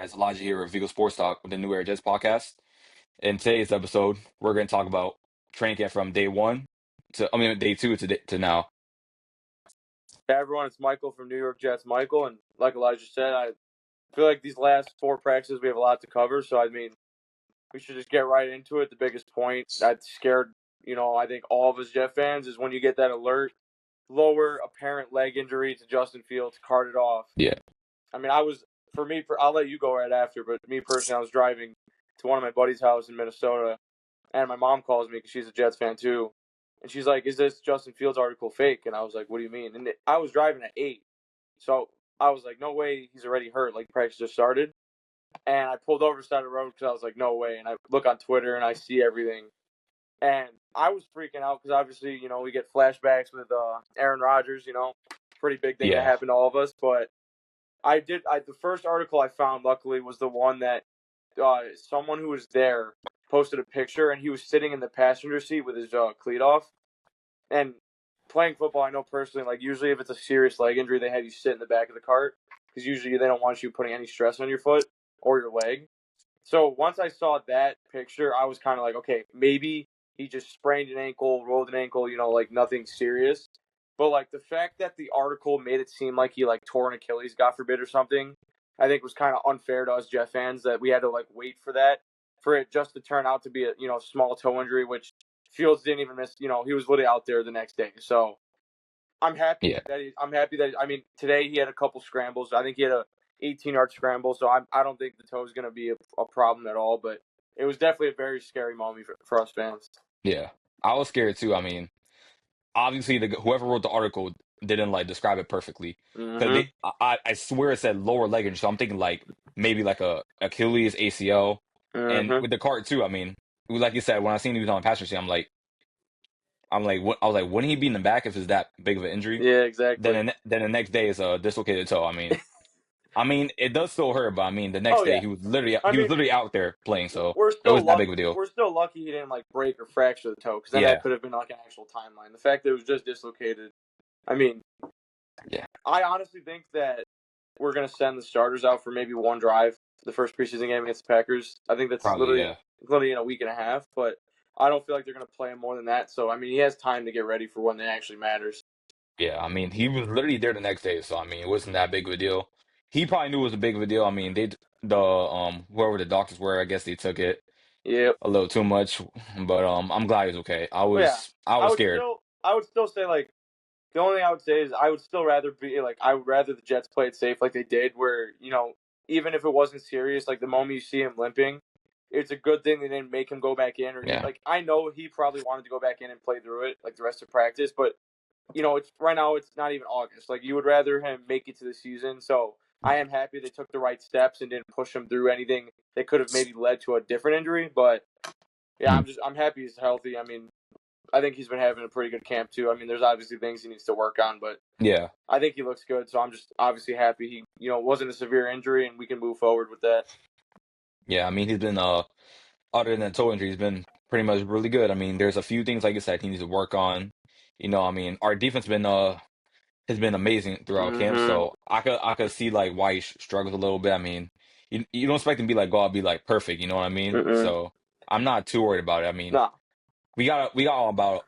guys, Elijah here with Vigo Sports Talk with the New Era Jets podcast. In today's episode, we're going to talk about training camp from day one day two to now. Hey everyone, it's Michael from New York Jets. Michael, and like Elijah said, I feel like these last four practices we have a lot to cover. So I mean, we should just get right into it. The biggest point that scared, I think all of us Jet fans is when you get that alert, lower apparent leg injury to Justin Fields, carted off. Yeah. I mean, I'll let you go right after, but me personally, I was driving to one of my buddy's house in Minnesota, and my mom calls me because she's a Jets fan too. And she's like, "Is this Justin Fields article fake?" And I was like, "What do you mean?" And I was driving at 8. So I was like, "No way, he's already hurt. Like, practice just started." And I pulled over to the side of the road because I was like, "No way." And I look on Twitter and I see everything. And I was freaking out because obviously, we get flashbacks with Aaron Rodgers, pretty big thing that happened to all of us. But the first article I found, luckily, was the one that someone who was there posted a picture, and he was sitting in the passenger seat with his cleat off. And playing football, I know personally, like usually if it's a serious leg injury, they have you sit in the back of the cart because usually they don't want you putting any stress on your foot or your leg. So once I saw that picture, I was kind of like, okay, maybe he just sprained an ankle, rolled an ankle, like nothing serious. But like the fact that the article made it seem like he like tore an Achilles, God forbid, or something, I think was kind of unfair to us Jet fans that we had to like wait for it just to turn out to be a small toe injury, which Fields didn't even miss. He was literally out there the next day. So I'm happy that I mean today he had a couple scrambles. I think he had a 18-yard scramble. So I don't think the toe is going to be a problem at all. But it was definitely a very scary moment for us fans. Yeah. I was scared too. I mean, obviously, whoever wrote the article didn't like describe it perfectly. Because I swear it said lower leg injury. So I'm thinking like maybe like a Achilles, ACL. And with the cart too, I mean, like you said, when I seen he was on the passenger seat, what? I was like, wouldn't he be in the back if it's that big of an injury? Yeah, exactly. Then the next day is a dislocated toe. I mean, it does still hurt, but I mean, the next day he was literally out there playing, so it was that big of a deal. We're still lucky he didn't like break or fracture the toe, because then that could have been like an actual timeline. The fact that it was just dislocated, I mean, I honestly think that we're gonna send the starters out for maybe one drive the first preseason game against the Packers. I think that's literally in a week and a half, but I don't feel like they're gonna play him more than that. So I mean, he has time to get ready for when it actually matters. Yeah, I mean, he was literally there the next day, so I mean, it wasn't that big of a deal. He probably knew it was a big of a deal. I mean, whoever the doctors were, I guess they took it a little too much, but I'm glad he's okay. I was scared. I would still say like the only thing I would say is I would still rather be like I would rather the Jets play it safe like they did, where even if it wasn't serious, like the moment you see him limping, it's a good thing they didn't make him go back in. Or like I know he probably wanted to go back in and play through it like the rest of practice, but it's right now it's not even August. Like you would rather him make it to the season. So I am happy they took the right steps and didn't push him through anything that could have maybe led to a different injury. But yeah, I'm happy he's healthy. I mean, I think he's been having a pretty good camp too. I mean, there's obviously things he needs to work on, but I think he looks good. So I'm just obviously happy he wasn't a severe injury and we can move forward with that. Yeah, I mean, he's been other than toe injury, he's been pretty much really good. I mean, there's a few things like I said he needs to work on. I mean, our defense has been amazing throughout camp, so I could see like why he struggles a little bit. I mean, you don't expect him to be like go out be like perfect, you know what I mean? So I'm not too worried about it. I mean, we got about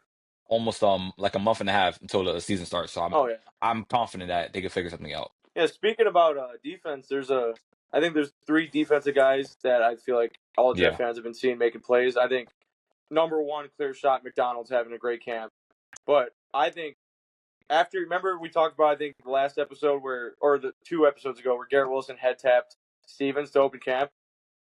almost like a month and a half until the season starts, so I'm confident that they can figure something out. Yeah, speaking about defense, I think there's 3 defensive guys that I feel like all Jet fans have been seeing making plays. I think number 1, clear shot, McDonald's having a great camp. But I think remember we talked about, I think, the last episode or the 2 episodes ago where Garrett Wilson head tapped Stevens to open camp.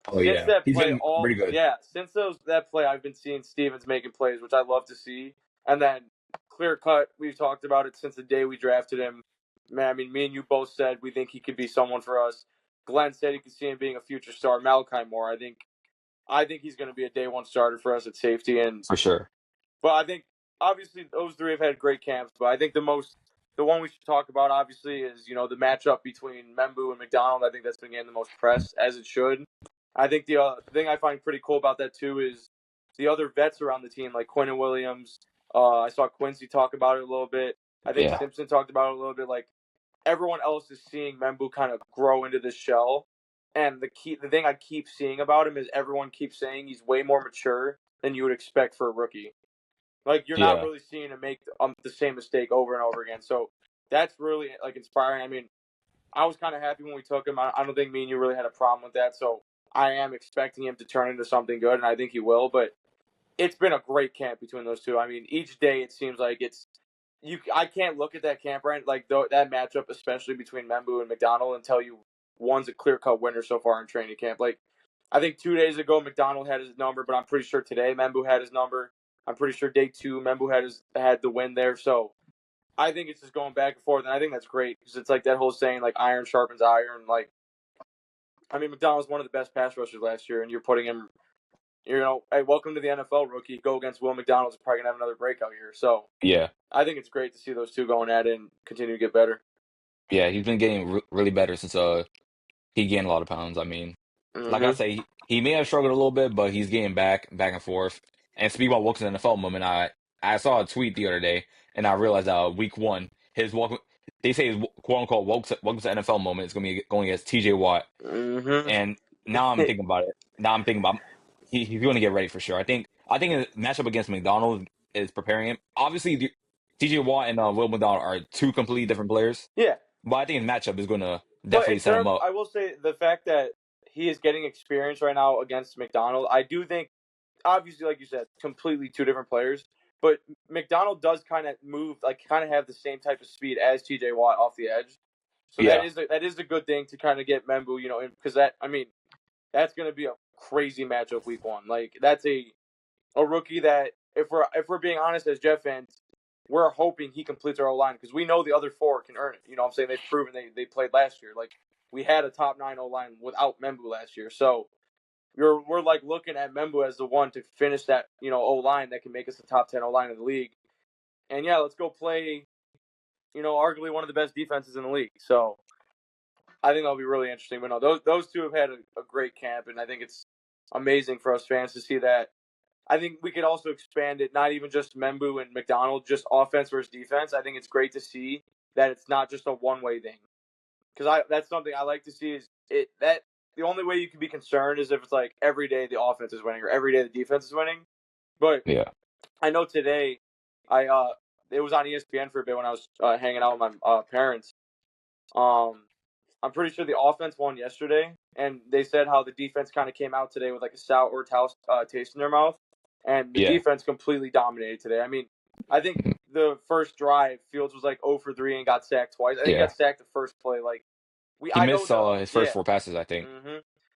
Oh, since that play, he's been pretty good. Yeah, since that play, I've been seeing Stevens making plays, which I love to see. And then clear cut, we've talked about it since the day we drafted him. Man, I mean, me and you both said we think he could be someone for us. Glenn said he could see him being a future star. Malachi Moore, I think he's going to be a day 1 starter for us at safety, and for sure. But I think obviously those 3 have had great camps. But I think the one we should talk about obviously is the matchup between Membu and McDonald. I think that's been getting the most press, as it should. I think the thing I find pretty cool about that too is the other vets around the team, like Quinn and Williams. I saw Quincy talk about it a little bit. I think Simpson talked about it a little bit. Like everyone else is seeing Membu kind of grow into this shell, And the thing I keep seeing about him is everyone keeps saying he's way more mature than you would expect for a rookie. Like you're not Yeah, really seeing him make the same mistake over and over again. So that's really like inspiring. I mean, I was kind of happy when we took him. I don't think me and you really had a problem with that. So I am expecting him to turn into something good, and I think he will. But it's been a great camp between those two. I mean, each day it seems like it's you. I can't look at that camp right like that matchup, especially between Membu and McDonald, and tell you one's a clear cut winner so far in training camp. Like I think 2 days ago McDonald had his number, but I'm pretty sure today Membu had his number. I'm pretty sure day two Membu had the win there. So I think it's just going back and forth, and I think that's great because it's like that whole saying like iron sharpens iron. Like I mean, McDonald's one of the best pass rushers last year, and you're putting him. Hey, welcome to the NFL, rookie. Go against Will McDonald's, probably gonna have another breakout year. So yeah, I think it's great to see those two going at it and continue to get better. yeah. He's been getting really better since he gained a lot of pounds. I mean, like I Mm-hmm. say, he may have struggled a little bit, but he's getting back and forth. And speaking about Wilkes in the NFL moment, I saw a tweet the other day, and I realized week one his walk. They say his quote unquote Wilkes NFL moment is going to be going against T.J. Watt. Mm-hmm. And now I'm thinking about it. Now I'm thinking about he's going to get ready for sure. I think a matchup against McDonald is preparing him. Obviously, T.J. Watt and Will McDonald are two completely different players, Yeah, but I think his matchup is going to but definitely in set him terms, up. I will say the fact that he is getting experience right now against McDonald, I do think, obviously, like you said, completely two different players. But McDonald does kind of move, like kind of have the same type of speed as T.J. Watt off the edge. So Yeah, that is a good thing to kind of get Membu, because that I mean that's going to be a crazy matchup week one. Like that's a rookie that if we're being honest as Jet fans, we're hoping he completes our O line because we know the other four can earn it. You know what I'm saying? They've proven they played last year. Like we had a top 9 O line without Membu last year. So we're like looking at Membu as the one to finish that, O line that can make us a top 10 O line in the league. And yeah, let's go play, arguably one of the best defenses in the league. So I think that'll be really interesting. But no, those two have had a great camp, and I think it's amazing for us fans to see that. I think we could also expand it, not even just Membu and McDonald, just offense versus defense. I think it's great to see that it's not just a one-way thing. Because that's something I like to see is that the only way you can be concerned is if it's like every day the offense is winning or every day the defense is winning. But yeah. I know today, I it was on ESPN for a bit when I was hanging out with my parents. Um, I'm pretty sure the offense won yesterday, and they said how the defense kind of came out today with like a sour taste in their mouth, and the Yeah. defense completely dominated today. I mean, I think the first drive, Fields was like 0 for 3 and got sacked twice. I think he Yeah. got sacked the first play. Like He I know missed the his first yeah, four passes, I think.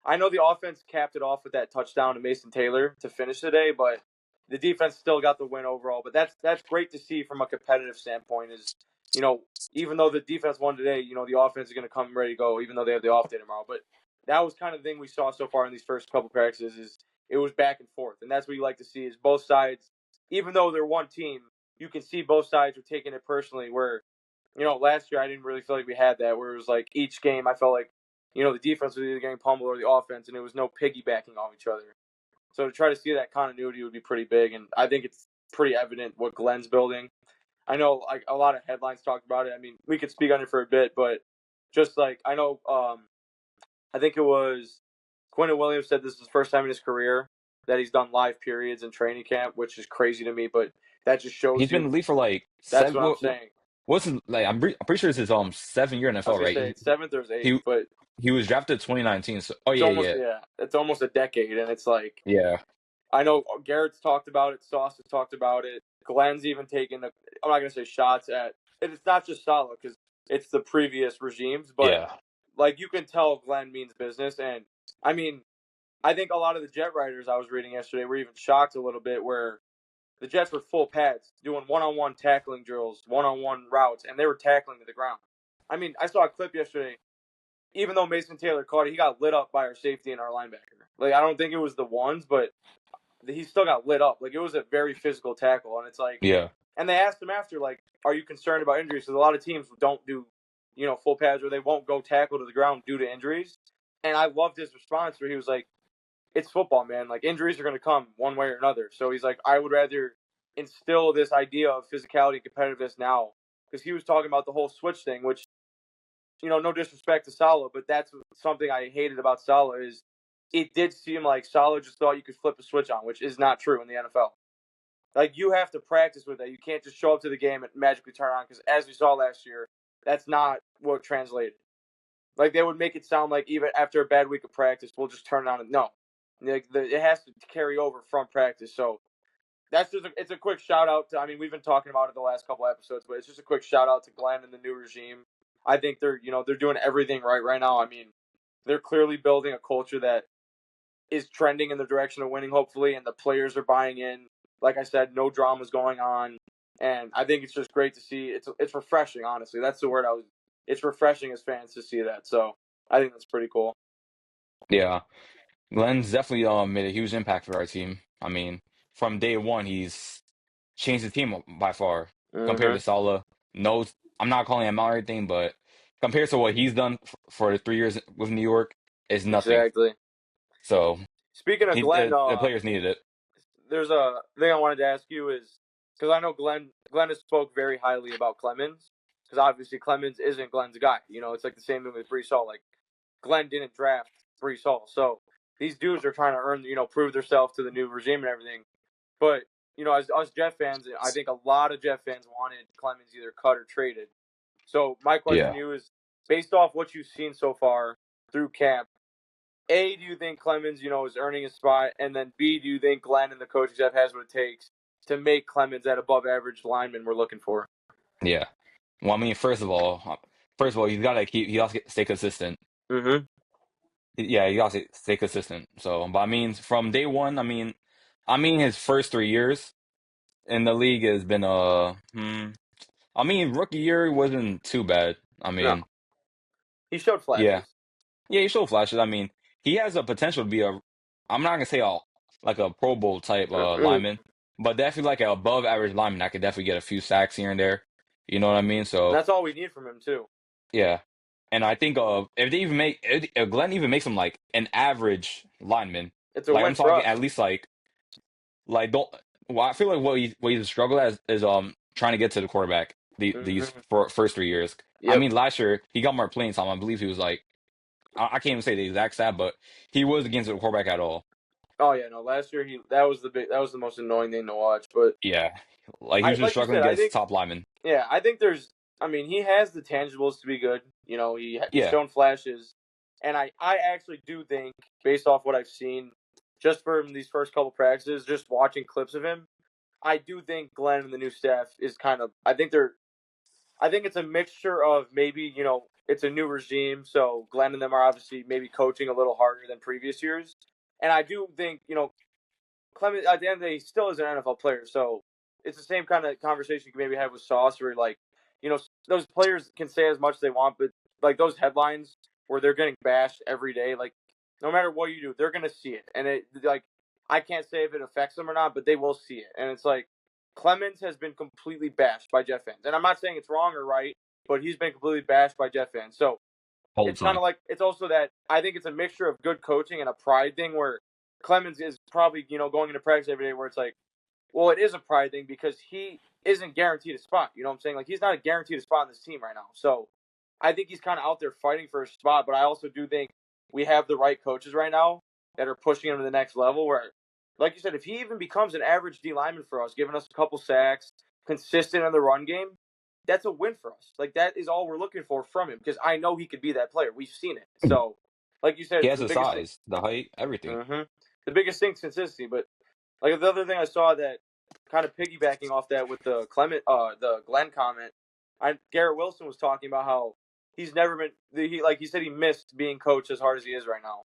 I know the offense capped it off with that touchdown to Mason Taylor to finish the day, but the defense still got the win overall. But that's great to see from a competitive standpoint. Is you know even though the defense won today, the offense is going to come ready to go, even though they have the off day tomorrow. But that was kind of the thing we saw so far in these first couple practices. Is it was back and forth, and that's what you like to see. Is both sides, even though they're one team, you can see both sides are taking it personally. Where last year I didn't really feel like we had that. Where it was like each game I felt like the defense was either getting pummeled or the offense, and it was no piggybacking off each other. So to try to see that continuity would be pretty big, and I think it's pretty evident what Glenn's building. I know like a lot of headlines talked about it. I mean, we could speak on it for a bit, but just like I know, I think it was Quentin Williams said this is the first time in his career that he's done live periods in training camp, which is crazy to me, but that just shows He's been in you. the league for like That's seven. what I'm saying. What's his, like? I'm pretty sure this is 7 year I was NFL, gonna right? say it's seventh or eighth, He but he was drafted 2019. So oh it's yeah, almost yeah, it's almost a decade, and it's like yeah, I know Garrett's talked about it. Sauce has talked about it. Glenn's even taken. I'm not gonna say shots at. It's not just Salah because it's the previous regimes, but yeah, like you can tell Glenn means business. And I mean, I think a lot of the Jet writers I was reading yesterday were even shocked a little bit where the Jets were full pads doing one-on-one tackling drills, one-on-one routes, and they were tackling to the ground. I mean, I saw a clip yesterday. Even though Mason Taylor caught it, he got lit up by our safety and our linebacker. Like I don't think it was the ones, but he still got lit up. Like it was a very physical tackle, and it's like, yeah, and they asked him after, like, are you concerned about injuries? Because a lot of teams don't do, full pads or they won't go tackle to the ground due to injuries. And I loved his response where he was like, it's football, man. Like injuries are going to come one way or another. So he's like, I would rather instill this idea of physicality and competitiveness now because he was talking about the whole switch thing, which no disrespect to Salah, but that's something I hated about Salah is it did seem like Salah just thought you could flip a switch on, which is not true in the NFL. Like, you have to practice with that. You can't just show up to the game and magically turn on, because as we saw last year, that's not what translated. Like, they would make it sound like even after a bad week of practice, we'll just turn it on. No, like, it has to carry over from practice. So that's just it's a quick shout out to. I mean, we've been talking about it the last couple episodes, but it's just a quick shout out to Glenn and the new regime. I think they're doing everything right now. I mean, they're clearly building a culture that is trending in the direction of winning, hopefully, and the players are buying in. Like I said, no dramas going on, and I think it's just great to see. It's refreshing, honestly. That's the word I was. It's refreshing as fans to see that. So I think that's pretty cool. Yeah. Glenn's definitely made a huge impact for our team. I mean, from day one, he's changed the team by far compared Mm-hmm. to Salah. No, I'm not calling him out or anything, but compared to what he's done for the 3 years with New York, is nothing. Exactly. So Speaking of Glenn, the players needed it. there's a thing I wanted to ask you is because I know Glenn has spoke very highly about Clemens, because obviously Clemens isn't Glenn's guy. It's like the same thing with Brees Hall. Like, Glenn didn't draft Brees Hall, so these dudes are trying to earn, prove themselves to the new regime and everything. But as us Jet fans, I think a lot of Jet fans wanted Clemens either cut or traded. So my question Yeah. to you is, based off what you've seen so far through camp, A, do you think Clemens, is earning a spot? And then B, do you think Glenn and the coaching staff has what it takes to make Clemens that above average lineman we're looking for? Yeah. Well, I mean, first of all, he has to stay consistent. Mm-hmm. Yeah, he has to stay consistent. So, but I mean, from day one, I mean, his first 3 years in the league has been I mean, rookie year wasn't too bad. I No, mean, he showed yeah, flashes. yeah, he showed flashes. I mean, he has a potential to be I'm not gonna say like a Pro Bowl type Mm-mm. lineman, but definitely like an above average lineman that could definitely get a few sacks here and there. You know what I mean? And So that's all we need from him, too. yeah, and I think if Glenn even makes him like an average lineman, It's a like win I'm for talking us. at least like don't. Well, I feel like what he's struggled as is trying to get to the quarterback these Mm-hmm. first 3 years. I Yep. mean, last year he got more playing time. I believe he was like I can't even say the exact stat, but he was against the quarterback at all. Oh yeah, no. Last year that was the most annoying thing to watch. But Yeah, like he I was just like you struggling said, I against think top linemen. yeah, I think there's. I mean, he has the tangibles to be good. He's Yeah, shown flashes, and I actually do think, based off what I've seen, just from these first couple practices, just watching clips of him, I do think Glenn and the new staff is kind of. I think it's a mixture of maybe it's a new regime, so Glenn and them are obviously maybe coaching a little harder than previous years, and I do think Clement, at the end of the day, he still is an NFL player. So it's the same kind of conversation you can maybe have with Sauce, where like, those players can say as much as they want, but like those headlines where they're getting bashed every day, like no matter what you do, they're gonna see it, and it like I can't say if it affects them or not, but they will see it, and it's like Clemens has been completely bashed by Jet fans, and I'm not saying it's wrong or right, but he's been completely bashed by Jet fans. So all the it's kind time. of like it's also that I think it's a mixture of good coaching and a pride thing where Clemens is probably going into practice every day where it's like, well, it is a pride thing because he isn't guaranteed a spot. You know what I'm saying? Like, he's not a guaranteed spot on this team right now. So I think he's kind of out there fighting for a spot, but I also do think we have the right coaches right now that are pushing him to the next level. Where, like you said, if he even becomes an average D lineman for us, giving us a couple sacks, consistent in the run game, that's a win for us. Like, that is all we're looking for from him, because I know he could be that player. We've seen it. So, like you said, He has the the biggest thing. size, the height, everything. Mm-hmm. The biggest thing is consistency. But like the other thing I saw that kind of piggybacking off that with the Glenn comment, Garrett Wilson was talking about how he's never been he said he missed being coached as hard as he is right now.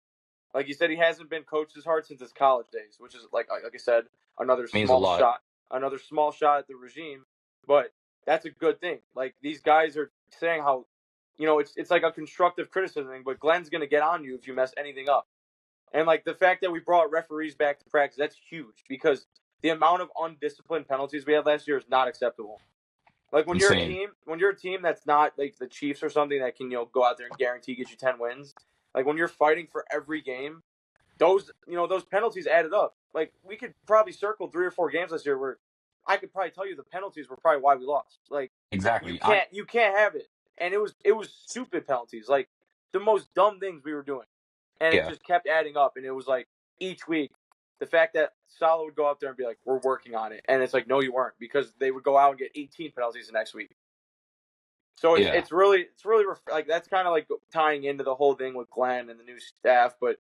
Like he said, he hasn't been coached as hard since his college days, which is like I said, another Means a small lot. shot, another small shot at the regime. But that's a good thing. Like, these guys are saying how it's like a constructive criticism thing, but Glenn's gonna get on you if you mess anything up. And like the fact that we brought referees back to practice, that's huge, because the amount of undisciplined penalties we had last year is not acceptable. Like, Insane. when you're a team that's not like the Chiefs or something that can go out there and guarantee get you 10 wins, like when you're fighting for every game, those penalties added up. Like, we could probably circle 3 or 4 games this year where I could probably tell you the penalties were probably why we lost. Like, Exactly. you can't have it. and it was stupid penalties, like the most dumb things we were doing, and it Yeah, just kept adding up. And it was like each week, the fact that Salah would go up there and be like, "We're working on it," and it's like, "No, you weren't," because they would go out and get 18 penalties the next week. So it's yeah, it's really it's really like that's kind of like tying into the whole thing with Glenn and the new staff, but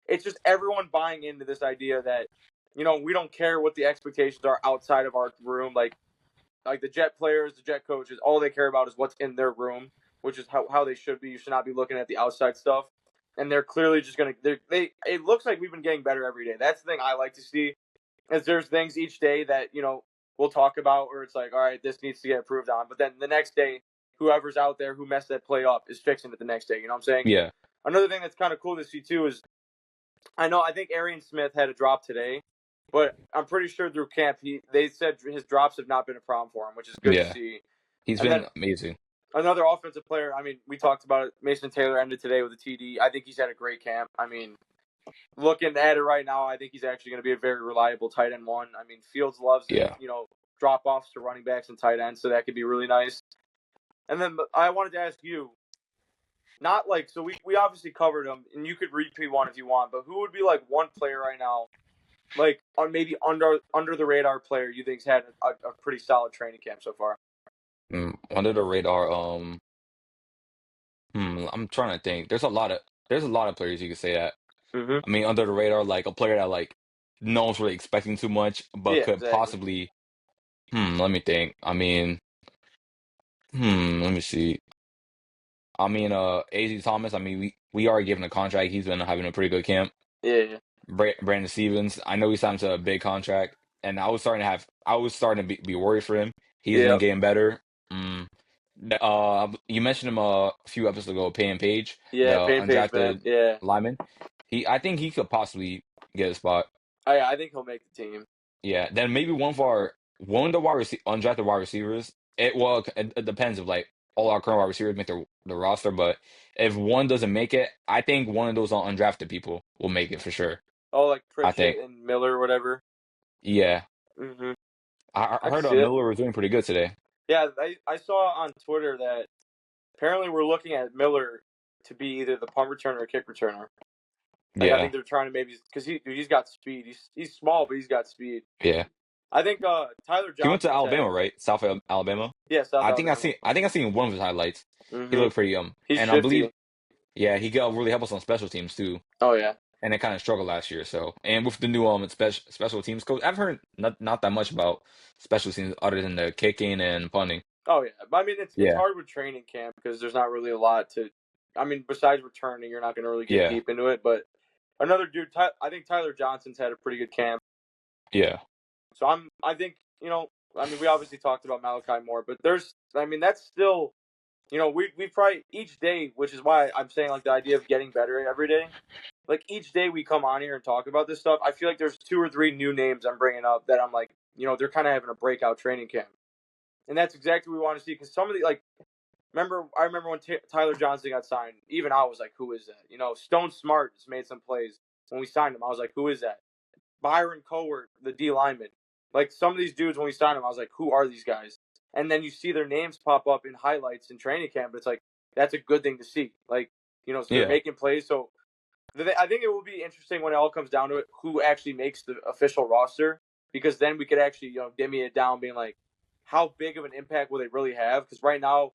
it's just everyone buying into this idea that we don't care what the expectations are outside of our room. Like the Jet players, the Jet coaches, all they care about is what's in their room, which is how they should be. You should not be looking at the outside stuff. And they're clearly just gonna. They. It looks like we've been getting better every day. That's the thing I like to see. Is there's things each day that we'll talk about where it's like, all right, this needs to get improved on. But then the next day, whoever's out there who messed that play up is fixing it the next day. You know what I'm saying? yeah, Another thing that's kind of cool to see too is I think Arian Smith had a drop today, but I'm pretty sure through camp they said his drops have not been a problem for him, which is good to yeah. see. He's And then been amazing. another offensive player. I mean, we talked about it. Mason Taylor ended today with a TD. I think he's had a great camp. I mean, looking at it right now, I think he's actually going to be a very reliable tight end one. I mean, Fields loves it. Yeah. Drop offs to running backs and tight ends, so that could be really nice. And then I wanted to ask you, not like so we obviously covered them, and you could repeat one if you want, but who would be like one player right now, like maybe under the radar player you think's had a pretty solid training camp so far? Under the radar. I'm trying to think. There's a lot of players you could say that. Mm-hmm. I mean, under the radar, like a player that like no one's really expecting too much, but Yeah, could exactly. possibly. Let me think. I mean, let me see. I mean, AZ Thomas. I mean, we are given a contract. He's been having a pretty good camp. Yeah, yeah, Brandon Stevens. I know he signed to a big contract, and I was starting to be worried for him. He's yeah, been getting better. Mm. You mentioned him a few episodes ago, Payne Page, the yeah. Page, man. undrafted Yeah, lineman. I think he could possibly get a spot. I think he'll make the team. Yeah, then maybe one of the undrafted wide receivers. It depends if like all our current wide receivers make the roster, but if one doesn't make it, I think one of those undrafted people will make it for sure. Oh, like I think. Pritchett and Miller or whatever. Yeah, Mm-hmm. I I can heard see it. Miller was doing pretty good today. Yeah, I saw on Twitter that apparently we're looking at Miller to be either the punt returner or kick returner. Like I think Yeah, they're trying to maybe because he's got speed. He's small, but he's got speed. yeah. I think Tyler He went to Johnson's had Alabama, right? South Alabama. yeah South Alabama. I think I seen one of his highlights. He Mm-hmm. looked pretty He's and I believe shifty. yeah, he got really help us on special teams too. Oh yeah. And they kind of struggled last year. So, and with the new special teams coach, I've heard not that much about special teams other than the kicking and punting. Oh yeah. But I mean it's Yeah, hard with training camp because there's not really a lot to. I mean besides returning, you're not going to really get yeah, deep into it. But another dude, I think Tyler Johnson's had a pretty good camp. yeah, So I think I mean we obviously talked about Malachi Moore, but I mean that's still we probably each day, which is why I'm saying like the idea of getting better every day. Like each day we come on here and talk about this stuff, I feel like there's two or three new names I'm bringing up that I'm like, they're kind of having a breakout training camp, and that's exactly what we want to see. Because some of the like, I remember when Tyler Johnson got signed, even I was like, who is that? Stone Smart just made some plays when we signed him. I was like, who is that? Byron Cowart, the D lineman. Like some of these dudes when we signed them, I was like, who are these guys? And then you see their names pop up in highlights in training camp. It's like that's a good thing to see. Like so they're yeah, making plays. So I think it will be interesting when it all comes down to it, who actually makes the official roster, because then we could actually dimmy it down, being like, how big of an impact will they really have? Because right now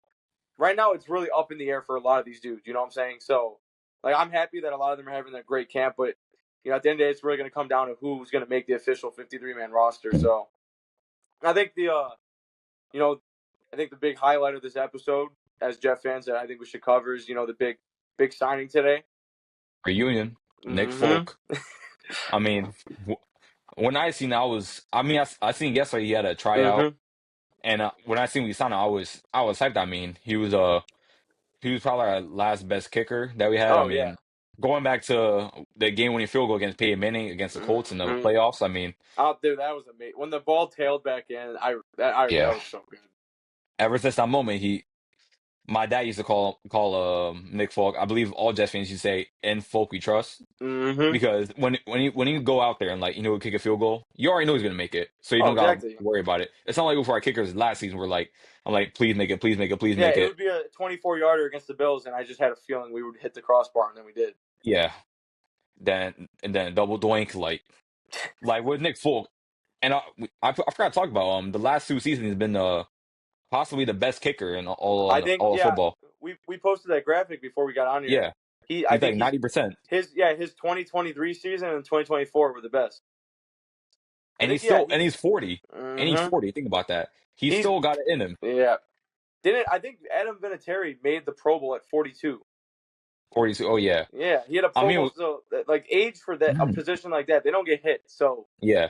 it's really up in the air for a lot of these dudes. You know what I'm saying? So like I'm happy that a lot of them are having a great camp, but at the end of the day, it's really going to come down to who's going to make the official 53-man roster. So I think you know, I think the big highlight of this episode, as Jeff fans, that I think we should cover is the big signing today. reunion. Nick Mm-hmm. Folk. I mean, when I seen I mean, I seen yesterday he had a tryout, Mm-hmm. and when I seen we signed him, I was hyped. I mean, he was probably our last best kicker that we had. I Oh yeah. mean, going back to the game-winning field goal against Peyton Manning against the Colts in the Mm-hmm. playoffs. I mean, Out there, that was amazing. When the ball tailed back in, that yeah. was so good. Ever since that moment, My dad used to call Nick Folk. I believe all Jets fans used to say, "In Folk we trust," Mm-hmm. because when you go out there and like kick a field goal, you already know he's gonna make it, so you Oh, don't gotta exactly. worry about it. It's not like before our kickers last season were like, I'm like, please make it, please make it, please Yeah, make it it. would be a 24-yarder against the Bills, and I just had a feeling we would hit the crossbar, and then we did. Yeah, then double doink like with Nick Folk, and I forgot to talk about the last two seasons he's been possibly the best kicker in I think, all of yeah, football. we posted that graphic before we got on here. Yeah, I he's think like 90%, his 2023 season and 2024 were the best. I and think, yeah, he's 40, and he's mm-hmm. 40. Think about that. He's He's still got it in him. yeah. Didn't I think Adam Vinatieri made the Pro Bowl at 42? 42. Oh yeah. Yeah, he had a I Pro Bowl. mean, So like age for that a position like that, they don't get hit. So yeah.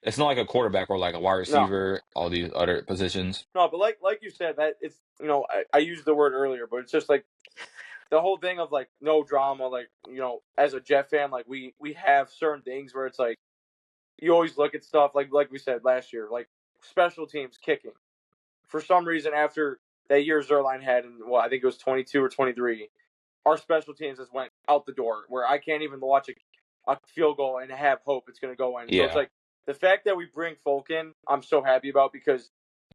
It's not like a quarterback or like a wide no, receiver, all these other positions. no. But like you said, that it's I used the word earlier, but it's just like the whole thing of like no drama. Like as a Jet fan, like we have certain things where it's like you always look at stuff like we said last year, like special teams kicking. For some reason, after that year Zerline had, in I think it was 22 or 23, our special teams just went out the door. Where I can't even watch a field goal and have hope it's going to go in. So it's Yeah, like the fact that we bring Folk in, I'm so happy about because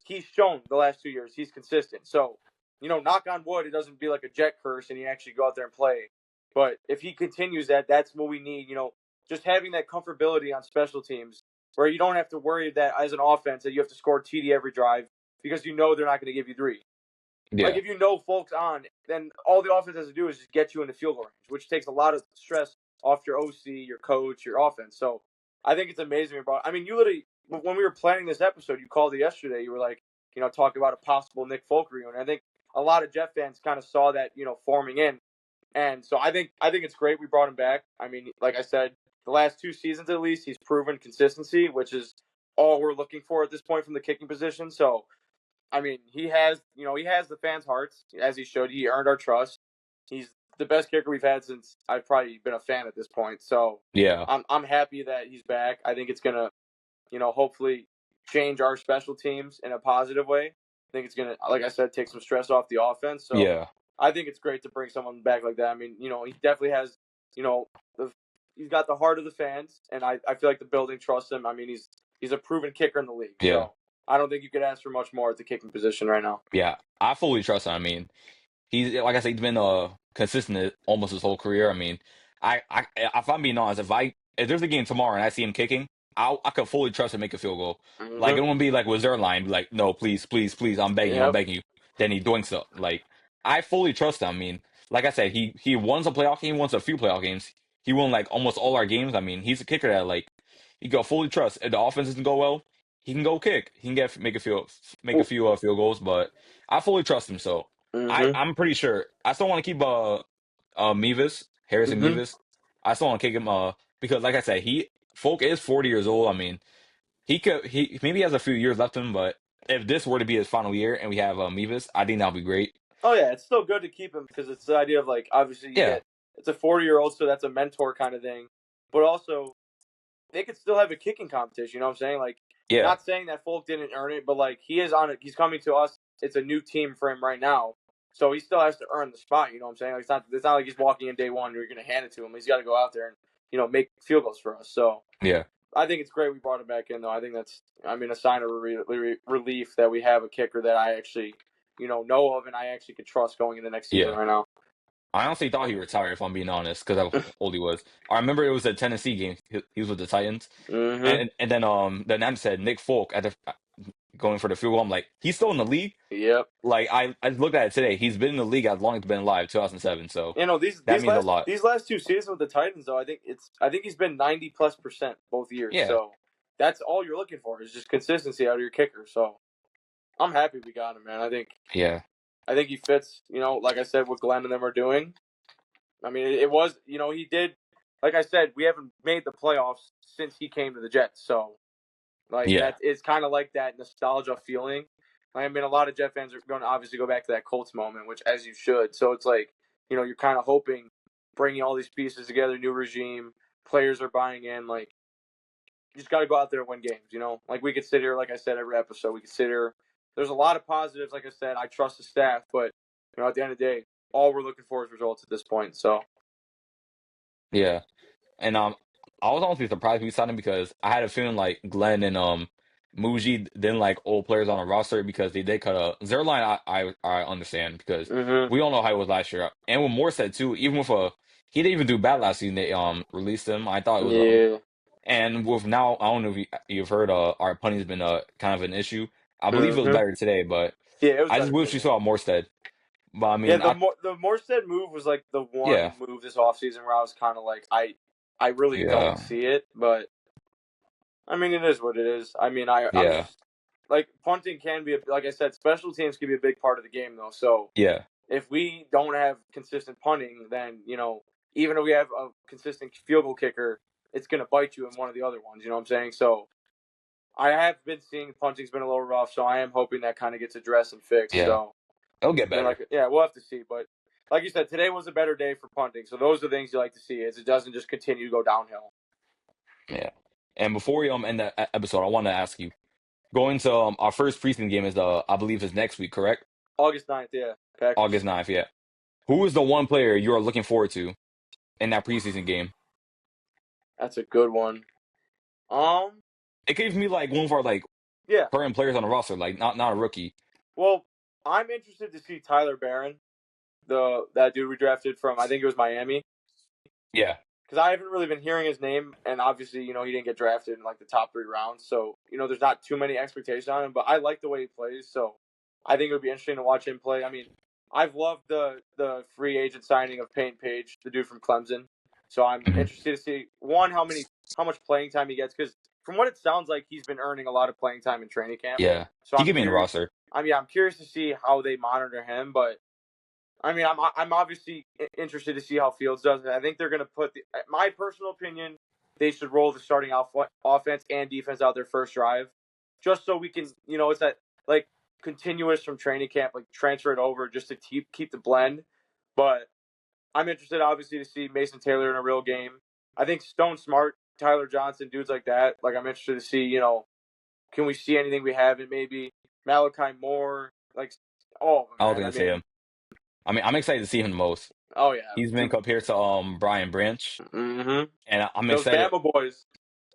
he's shown the last 2 years he's consistent. So knock on wood, it doesn't be like a jet curse and you actually go out there and play. But if he continues that, that's what we need. Just having that comfortability on special teams where you don't have to worry that as an offense that you have to score TD every drive because they're not going to give you three. Like yeah, if Folk's on, then all the offense has to do is just get you into field goal range, which takes a lot of stress off your OC, your coach, your offense. So I think it's amazing about. I mean, you literally when we were planning this episode, you called it yesterday. You were like, talking about a possible Nick Folk reunion. I think a lot of Jet fans kind of saw that, forming in, and so I think it's great we brought him back. I mean, like I said, the last 2 seasons at least, he's proven consistency, which is all we're looking for at this point from the kicking position. So I mean, he has the fans' hearts as he showed. He earned our trust. He's the best kicker we've had since I've probably been a fan at this point. So yeah, I'm happy that he's back. I think it's gonna, hopefully change our special teams in a positive way. I think it's gonna, like I said, take some stress off the offense. So yeah, I think it's great to bring someone back like that. I mean, he definitely has, you know, the he's got the heart of the fans, and I feel like the building trusts him. I mean, he's a proven kicker in the league, yeah, so I don't think you could ask for much more at the kicking position right now. yeah. I fully trust him. I mean, he's like I said, he's been consistent almost his whole career. I mean, if I'm being honest, if there's a game tomorrow and I see him kicking, I could fully trust him to make a field goal. Like Mm-hmm. it won't be like with Zerline, be like, no, please, please, please, I'm Yep. begging you. Then he doing so. Like I fully trust him. I mean, like I said, he won a playoff game, won a few playoff games. He won like almost all our games. I mean, he's a kicker that like you go fully trust. If the offense doesn't go well, he can go kick. He can make a few field goals, but I fully trust him. So. Mm-hmm. I'm pretty sure. I still want to keep Mevis, Harrison Mm-hmm. Mevis. I still want to kick him because like I said, Folk is 40 years old. I mean, he maybe has a few years left in him, but if this were to be his final year and we have Mevis, I think that'll be great. Oh yeah, it's still good to keep him because it's the idea of like obviously you Yeah, get it's a 40-year-old, so that's a mentor kind of thing, but also they could still have a kicking competition. You know what I'm saying? Like, yeah, not saying that Folk didn't earn it, but like he is on it. He's coming to us. It's a new team for him right now, so he still has to earn the spot. You know what I'm saying? Like, it's not like he's walking in day one. You're going to hand it to him. He's got to go out there and make field goals for us. So yeah, I think it's great we brought him back in, though. I think that's a sign of relief that we have a kicker that I actually know of and I actually could trust going in the next season yeah. right now. I honestly thought he retired, if I'm being honest, because how old he was. I remember it was a Tennessee game. He was with the Titans, Mm-hmm. and then Nam said Nick Folk at the going for the field goal. I'm like, he's still in the league. Yep. Like I looked at it today. He's been in the league as long as he's been alive, 2007. So These that these means a last lot. these last 2 seasons with the Titans though, I think he's been 90+% both years. Yeah, So that's all you're looking for is just consistency out of your kicker. So I'm happy we got him, man. yeah, I think he fits. Like I said, what Glenn and them are doing. I mean, it was he did. Like I said, we haven't made the playoffs since he came to the Jets. So like yeah, that it's kind of like that nostalgia feeling. I mean, a lot of Jet fans are going to obviously go back to that Colts moment, which as you should. So it's like you're kind of hoping, bringing all these pieces together, new regime, players are buying in. Like you just got to go out there and win games. Like we could sit here, like I said, every episode we could sit here. There's a lot of positives. Like I said, I trust the staff, but at the end of the day, all we're looking for is results at this point. So. Yeah. And I was honestly surprised we signed him because I had a feeling like Glenn and Muji didn't like old players on the roster because they did cut a Zerline. I understand because Mhm. we all know how it was last year. And with Morstead too, even with he didn't even do bad last season. They released him. I thought it was Yeah. and with now I don't know if you've heard our punting's been kind of an issue. I believe it was Mhm. better today, but Yeah, it was I just better wish we today. saw Morstead. But I Yeah, mean, the Morstead move was like the yeah, one move this offseason where I was kind of like, I really don't yeah, see it, but I mean, it is what it is. I mean, I'm yeah, just like punting can be like I said, special teams can be a big part of the game though. So yeah, if we don't have consistent punting, then even if we have a consistent field goal kicker, it's gonna bite you in one of the other ones. You know what I'm saying? So I have been seeing punting's been a little rough, so I am hoping that kind of gets addressed and fixed. yeah. So It'll get I mean, better. like, yeah, we'll have to see. But like you said, today was a better day for punting. So those are the things you like to see. Is it doesn't just continue to go downhill. Yeah. And before we end the episode, I want to ask you, going to our first preseason game is I believe is next week, correct? August 9th, yeah, August Packers. 9th, yeah. Who is the one player you are looking forward to in that preseason game? That's a good one. Um, It could even be like one of our like yeah. current players on the roster, like not a rookie. Well, I'm interested to see Tyler Barron, the that dude we drafted from I think it was Miami, Yeah. because I haven't really been hearing his name, and obviously he didn't get drafted in like the top 3 rounds, so there's not too many expectations on him. But I like the way he plays, so I think it would be interesting to watch him play. I mean, I've loved the free agent signing of Payne Page, the dude from Clemson. So I'm Mhm. interested to see one how much playing time he gets, because from what it sounds like he's been earning a lot of playing time in training camp. Yeah. So He I'm could be in the curious. roster. I'm curious to see how they monitor him, but I mean, I'm obviously interested to see how Fields does. I think they're going to put my personal opinion. They should roll the starting offense and defense out their first drive, just so we can, it's that like continuous from training camp, like transfer it over just to keep the blend. But I'm interested, obviously, to see Mason Taylor in a real game. I think Stone Smart, Tyler Johnson, dudes like that. Like I'm interested to see, can we see anything we haven't? Maybe Malachi Moore, like all of them, I was man. I gonna say mean, him. I mean, I'm excited to see him the most. oh yeah, He's been dude. compared to Brian Branch, Mm-hmm. and I'm Those excited. Bama boys.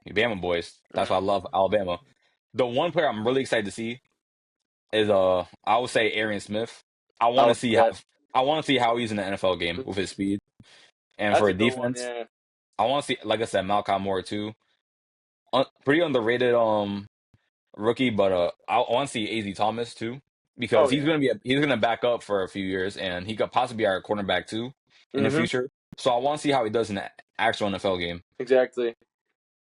Bama boys. That's why I Mm-hmm. love Alabama. The one player I'm really excited to see is I would say Arian Smith. I want to Oh see how yeah, he's in the NFL game with his speed. And that's for a good one. defense, Yeah. I want to see, like I said, Malcolm Moore too. Pretty underrated rookie, but I want to see AZ Thomas too because Oh yeah. he's gonna back up for a few years and he could possibly be our cornerback too in the Mm-hmm. future. So I want to see how he does in the actual NFL game. Exactly.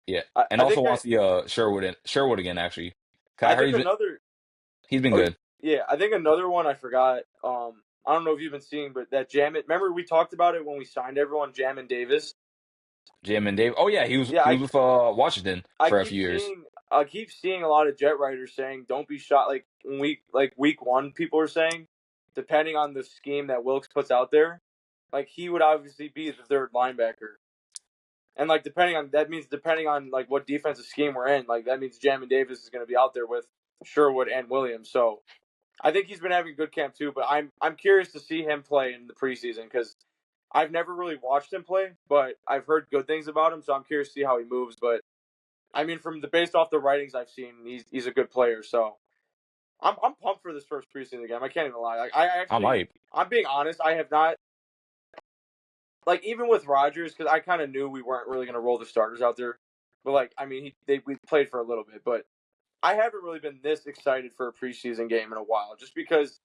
Yeah, I, and I also think want to see Sherwood again actually. 'Cause I I heard think another. he's been Oh good. yeah, I think another one I forgot. I don't know if you've been seeing, but that Jamin. Remember we talked about it when we signed everyone, Jamin Davis. Jamin Dave. Oh yeah, Yeah, he was with Washington I for a keep few years. seeing a lot of jet writers saying don't be shot like week 1 people are saying depending on the scheme that Wilkes puts out there, like he would obviously be the third linebacker. And like depending on like what defensive scheme we're in, like that means Jamin Davis is going to be out there with Sherwood and Williams. So I think he's been having a good camp too. But I'm curious to see him play in the preseason because I've never really watched him play, but I've heard good things about him. So I'm curious to see how he moves. But I mean, based off the writings I've seen, he's a good player. So I'm pumped for this first preseason game. I can't even lie. Like I'm hype. I'm being honest. I have not like even with Rodgers because I kind of knew we weren't really going to roll the starters out there. But like I mean, we played for a little bit, but I haven't really been this excited for a preseason game in a while, just because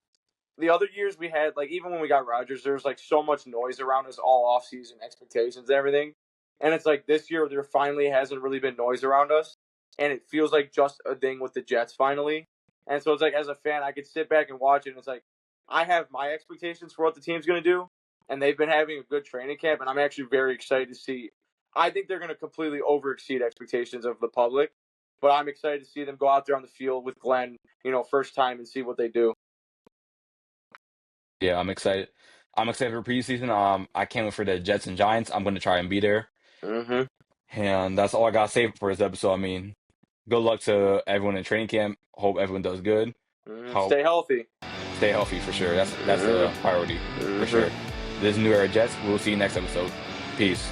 the other years we had like even when we got Rodgers, there was like so much noise around us all offseason expectations and everything, and it's like this year there finally hasn't really been noise around us, and it feels like just a thing with the Jets finally, and so it's like as a fan I could sit back and watch it, and it's like I have my expectations for what the team's going to do, and they've been having a good training camp, and I'm actually very excited to see. I think they're going to completely over exceed expectations of the public, but I'm excited to see them go out there on the field with Glenn, first time and see what they do. Yeah, I'm excited. I'm excited for preseason. I can't wait for the Jets and Giants. I'm going to try and be there. Mm-hmm. And that's all I got to say for this episode. I mean, good luck to everyone in training camp. Hope everyone does good. Hope Stay healthy. stay healthy for sure. That's Mhm. a priority for Mhm. sure. This is New Era Jets. We'll see you next episode. Peace.